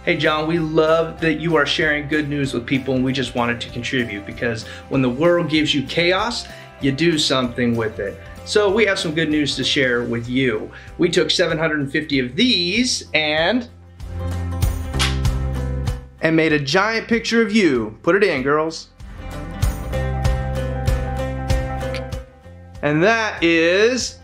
Hey John, we love that you are sharing good news with people, and we just wanted to contribute because when the world gives you chaos, you do something with it. So we have some good news to share with you. We took 750 of these and made a giant picture of you. Put it in, girls. And that is